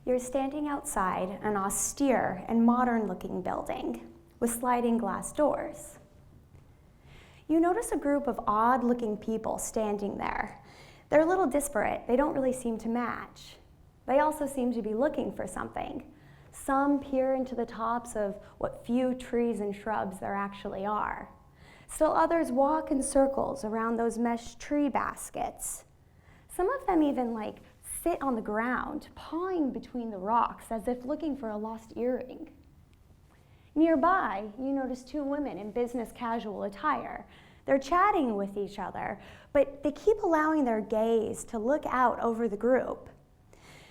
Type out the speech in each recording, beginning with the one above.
You're standing outside an austere and modern-looking building with sliding glass doors. You notice a group of odd-looking people standing there. They're a little disparate. They don't really seem to match. They also seem to be looking for something. Some peer into the tops of what few trees and shrubs there actually are. Still others walk in circles around those mesh tree baskets. Some of them even sit on the ground, pawing between the rocks as if looking for a lost earring. Nearby, you notice two women in business casual attire. They're chatting with each other, but they keep allowing their gaze to look out over the group.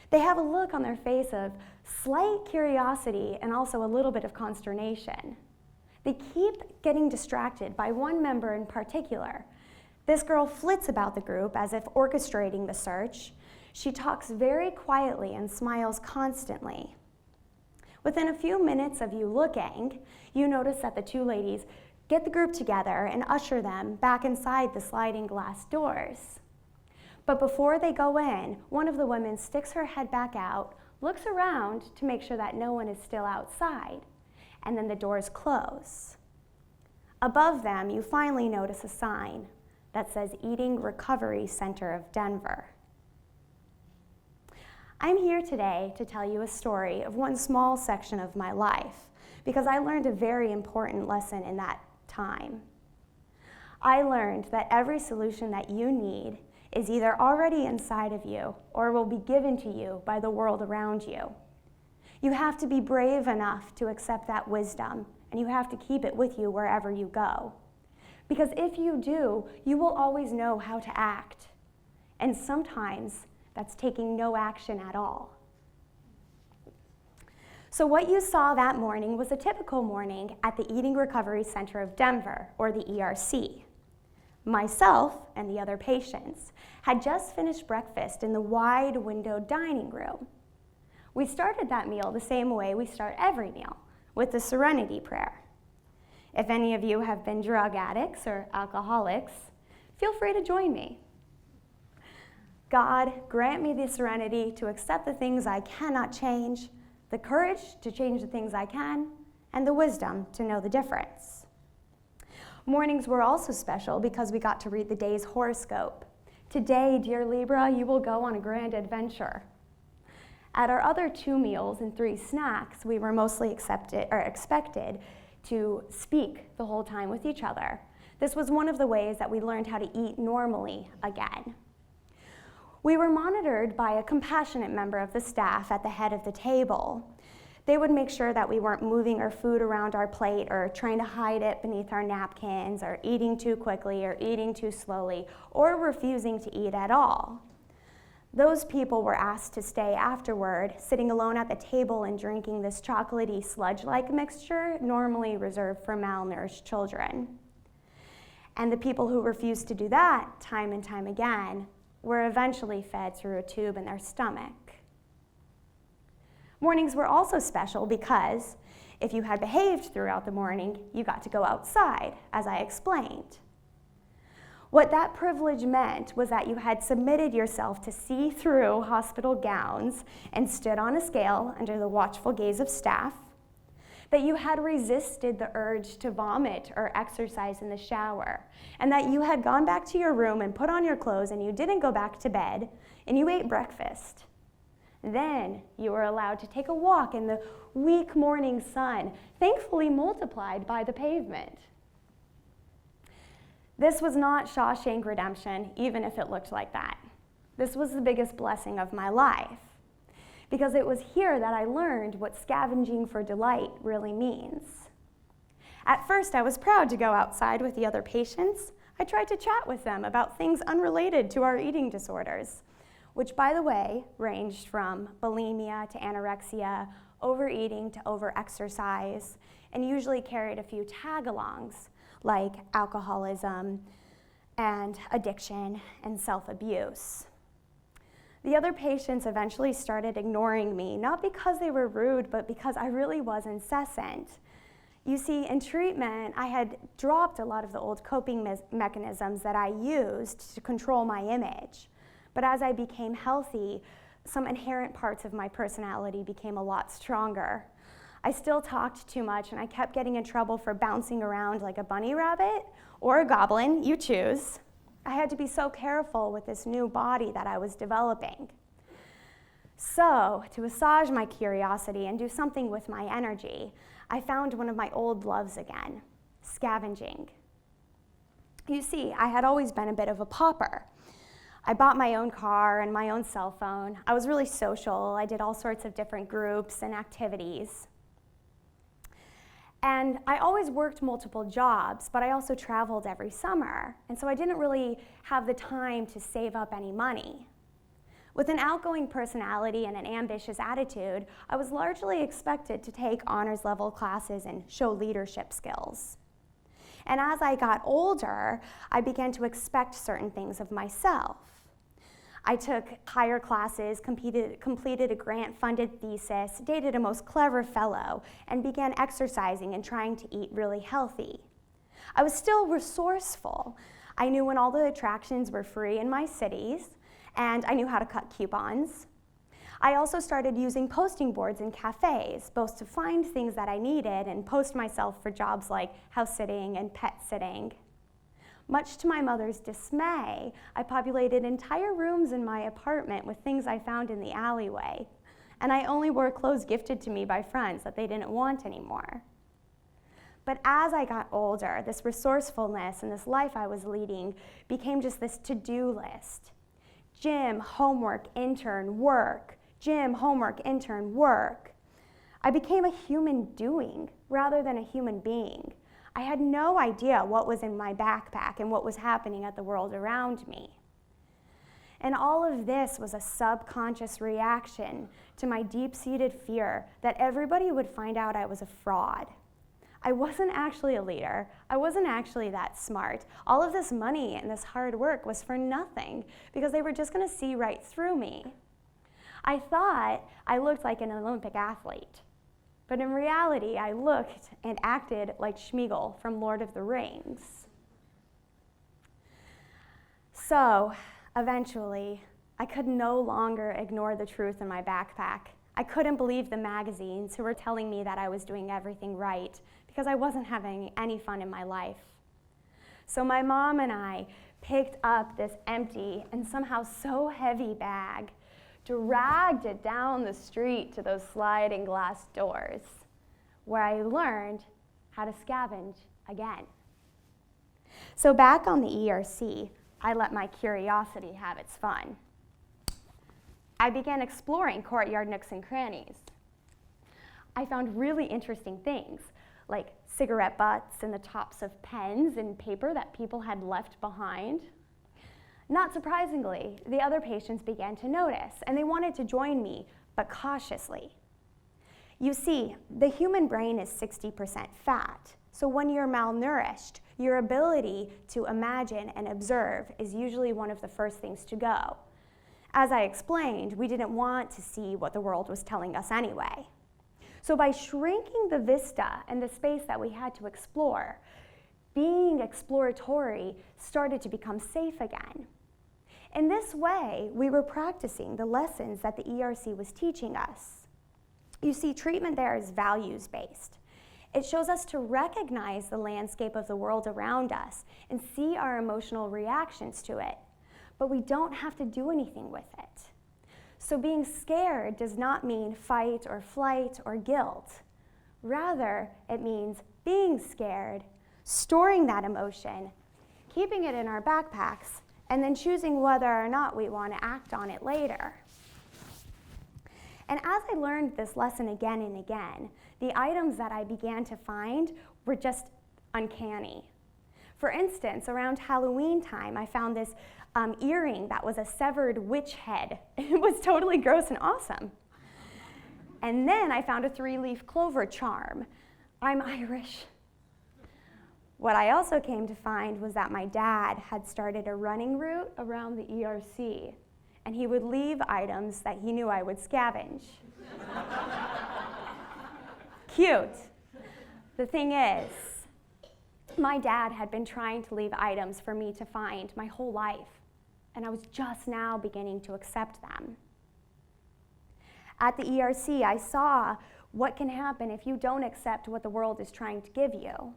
They have a look on their face of slight curiosity and also a little bit of consternation. They keep getting distracted by one member in particular. This girl flits about the group as if orchestrating the search. She talks very quietly and smiles constantly. Within a few minutes of you looking, you notice that the two ladies get the group together and usher them back inside the sliding glass doors. But before they go in, one of the women sticks her head back out, looks around to make sure that no one is still outside, and then the doors close. Above them, you finally notice a sign that says Eating Recovery Center of Denver. I'm here today to tell you a story of one small section of my life because I learned a very important lesson in that time. I learned that every solution that you need is either already inside of you or will be given to you by the world around you. You have to be brave enough to accept that wisdom, and you have to keep it with you wherever you go. Because if you do, you will always know how to act. And sometimes that's taking no action at all. So what you saw that morning was a typical morning at the Eating Recovery Center of Denver, or the ERC. Myself and the other patients had just finished breakfast in the wide windowed dining room. We started that meal the same way we start every meal, with the Serenity Prayer. If any of you have been drug addicts or alcoholics, feel free to join me. God, grant me the serenity to accept the things I cannot change, the courage to change the things I can, and the wisdom to know the difference. Mornings were also special because we got to read the day's horoscope. Today, dear Libra, you will go on a grand adventure. At our other 2 meals and 3 snacks, we were mostly expected to speak the whole time with each other. This was one of the ways that we learned how to eat normally again. We were monitored by a compassionate member of the staff at the head of the table. They would make sure that we weren't moving our food around our plate or trying to hide it beneath our napkins or eating too quickly or eating too slowly or refusing to eat at all. Those people were asked to stay afterward, sitting alone at the table and drinking this chocolatey sludge-like mixture normally reserved for malnourished children. And the people who refused to do that time and time again were eventually fed through a tube in their stomach. Mornings were also special because if you had behaved throughout the morning, you got to go outside, as I explained. What that privilege meant was that you had submitted yourself to see-through hospital gowns and stood on a scale under the watchful gaze of staff, that you had resisted the urge to vomit or exercise in the shower, and that you had gone back to your room and put on your clothes and you didn't go back to bed, and you ate breakfast. Then you were allowed to take a walk in the weak morning sun, thankfully multiplied by the pavement. This was not Shawshank Redemption, even if it looked like that. This was the biggest blessing of my life, because it was here that I learned what scavenging for delight really means. At first, I was proud to go outside with the other patients. I tried to chat with them about things unrelated to our eating disorders, which, by the way, ranged from bulimia to anorexia, overeating to overexercise, and usually carried a few tag-alongs like alcoholism and addiction and self-abuse. The other patients eventually started ignoring me, not because they were rude, but because I really was incessant. You see, in treatment, I had dropped a lot of the old coping mechanisms that I used to control my image. But as I became healthy, some inherent parts of my personality became a lot stronger. I still talked too much, and I kept getting in trouble for bouncing around like a bunny rabbit or a goblin, you choose. I had to be so careful with this new body that I was developing. So, to assuage my curiosity and do something with my energy, I found one of my old loves again, scavenging. You see, I had always been a bit of a pauper. I bought my own car and my own cell phone. I was really social. I did all sorts of different groups and activities. And I always worked multiple jobs, but I also traveled every summer. And so I didn't really have the time to save up any money. With an outgoing personality and an ambitious attitude, I was largely expected to take honors level classes and show leadership skills. And as I got older, I began to expect certain things of myself. I took higher classes, completed a grant-funded thesis, dated a most clever fellow, and began exercising and trying to eat really healthy. I was still resourceful. I knew when all the attractions were free in my cities, and I knew how to cut coupons. I also started using posting boards in cafes, both to find things that I needed and post myself for jobs like house sitting and pet sitting. Much to my mother's dismay, I populated entire rooms in my apartment with things I found in the alleyway, and I only wore clothes gifted to me by friends that they didn't want anymore. But as I got older, this resourcefulness and this life I was leading became just this to-do list. Gym, homework, intern, work. Gym, homework, intern, work. I became a human doing rather than a human being. I had no idea what was in my backpack and what was happening at the world around me. And all of this was a subconscious reaction to my deep-seated fear that everybody would find out I was a fraud. I wasn't actually a leader. I wasn't actually that smart. All of this money and this hard work was for nothing because they were just going to see right through me. I thought I looked like an Olympic athlete. But in reality, I looked and acted like Schmeagol from Lord of the Rings. So, eventually, I could no longer ignore the truth in my backpack. I couldn't believe the magazines who were telling me that I was doing everything right because I wasn't having any fun in my life. So my mom and I picked up this empty and somehow so heavy bag, dragged it down the street to those sliding glass doors, where I learned how to scavenge again. So back on the ERC, I let my curiosity have its fun. I began exploring courtyard nooks and crannies. I found really interesting things, like cigarette butts and the tops of pens and paper that people had left behind. Not surprisingly, the other patients began to notice, and they wanted to join me, but cautiously. You see, the human brain is 60% fat, so when you're malnourished, your ability to imagine and observe is usually one of the first things to go. As I explained, we didn't want to see what the world was telling us anyway. So by shrinking the vista and the space that we had to explore, being exploratory started to become safe again. In this way, we were practicing the lessons that the ERC was teaching us. You see, treatment there is values-based. It shows us to recognize the landscape of the world around us and see our emotional reactions to it, but we don't have to do anything with it. So being scared does not mean fight or flight or guilt. Rather, it means being scared, storing that emotion, keeping it in our backpacks, and then choosing whether or not we want to act on it later. And as I learned this lesson again and again, the items that I began to find were just uncanny. For instance, around Halloween time, I found this earring that was a severed witch head. It was totally gross and awesome. And then I found a 3-leaf clover charm. I'm Irish. What I also came to find was that my dad had started a running route around the ERC, and he would leave items that he knew I would scavenge. Cute. The thing is, my dad had been trying to leave items for me to find my whole life, and I was just now beginning to accept them. At the ERC, I saw what can happen if you don't accept what the world is trying to give you.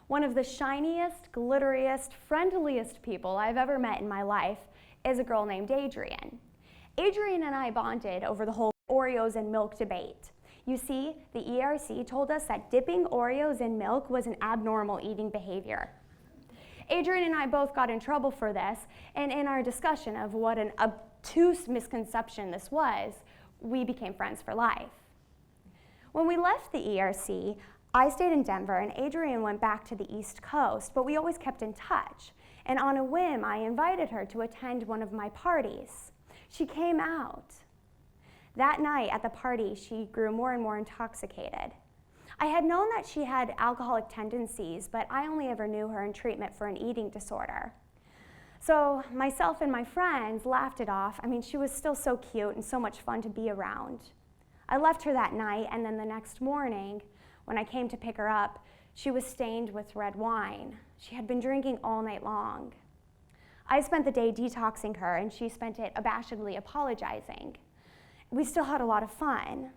One of the shiniest, glitteriest, friendliest people I've ever met in my life is a girl named Adrienne. Adrienne and I bonded over the whole Oreos and milk debate. You see, the ERC told us that dipping Oreos in milk was an abnormal eating behavior. Adrienne and I both got in trouble for this, and in our discussion of what an obtuse misconception this was, we became friends for life. When we left the ERC, I stayed in Denver and Adrienne went back to the East Coast, but we always kept in touch. And on a whim, I invited her to attend one of my parties. She came out. That night at the party, she grew more and more intoxicated. I had known that she had alcoholic tendencies, but I only ever knew her in treatment for an eating disorder. So myself and my friends laughed it off. I mean, she was still so cute and so much fun to be around. I left her that night, and then the next morning, when I came to pick her up, she was stained with red wine. She had been drinking all night long. I spent the day detoxing her, and she spent it abashedly apologizing. We still had a lot of fun.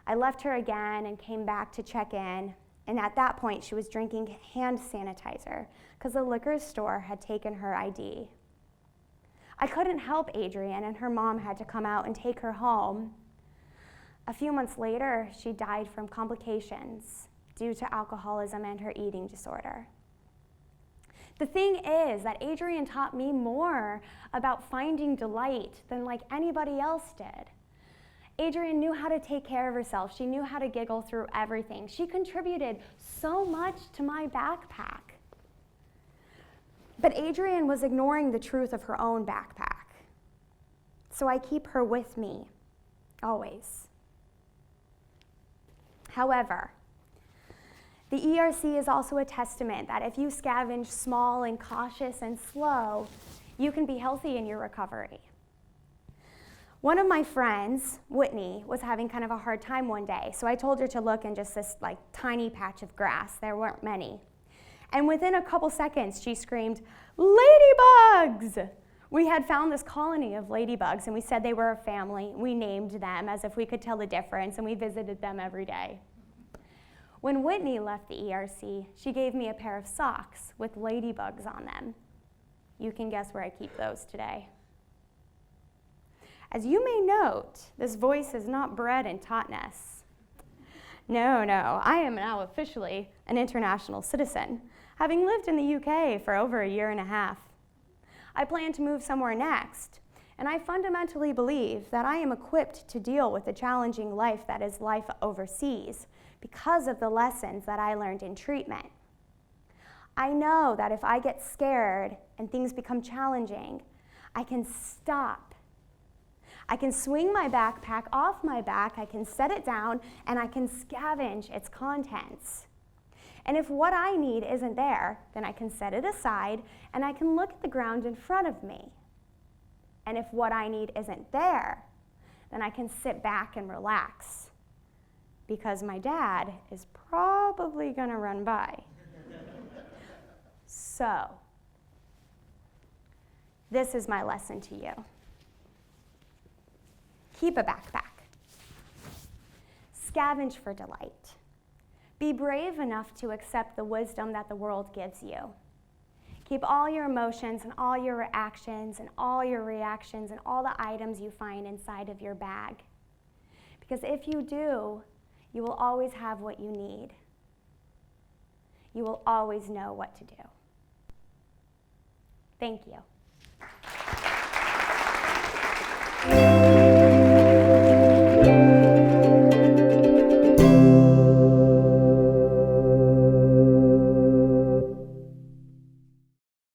I left her again and came back to check in, and at that point she was drinking hand sanitizer because the liquor store had taken her ID. I couldn't help Adrienne, and her mom had to come out and take her home. A few months later, she died from complications due to alcoholism and her eating disorder. The thing is that Adrienne taught me more about finding delight than like anybody else did. Adrienne knew how to take care of herself. She knew how to giggle through everything. She contributed so much to my backpack. But Adrienne was ignoring the truth of her own backpack. So I keep her with me, always. However, the ERC is also a testament that if you scavenge small and cautious and slow, you can be healthy in your recovery. One of my friends, Whitney, was having kind of a hard time one day, so I told her to look in just this like tiny patch of grass. There weren't many. And within a couple seconds, she screamed, "Ladybugs!" We had found this colony of ladybugs, and we said they were a family. We named them as if we could tell the difference, and we visited them every day. When Whitney left the ERC, she gave me a pair of socks with ladybugs on them. You can guess where I keep those today. As you may note, this voice is not bred in Totnes. No, I am now officially an international citizen, having lived in the UK for over a year and a half. I plan to move somewhere next, and I fundamentally believe that I am equipped to deal with the challenging life that is life overseas because of the lessons that I learned in treatment. I know that if I get scared and things become challenging, I can stop. I can swing my backpack off my back, I can set it down, and I can scavenge its contents. And if what I need isn't there, then I can set it aside and I can look at the ground in front of me. And if what I need isn't there, then I can sit back and relax because my dad is probably gonna run by. So, this is my lesson to you. Keep a backpack. Scavenge for delight. Be brave enough to accept the wisdom that the world gives you. Keep all your emotions and all your reactions and all your reactions and all the items you find inside of your bag. Because if you do, you will always have what you need. You will always know what to do. Thank you.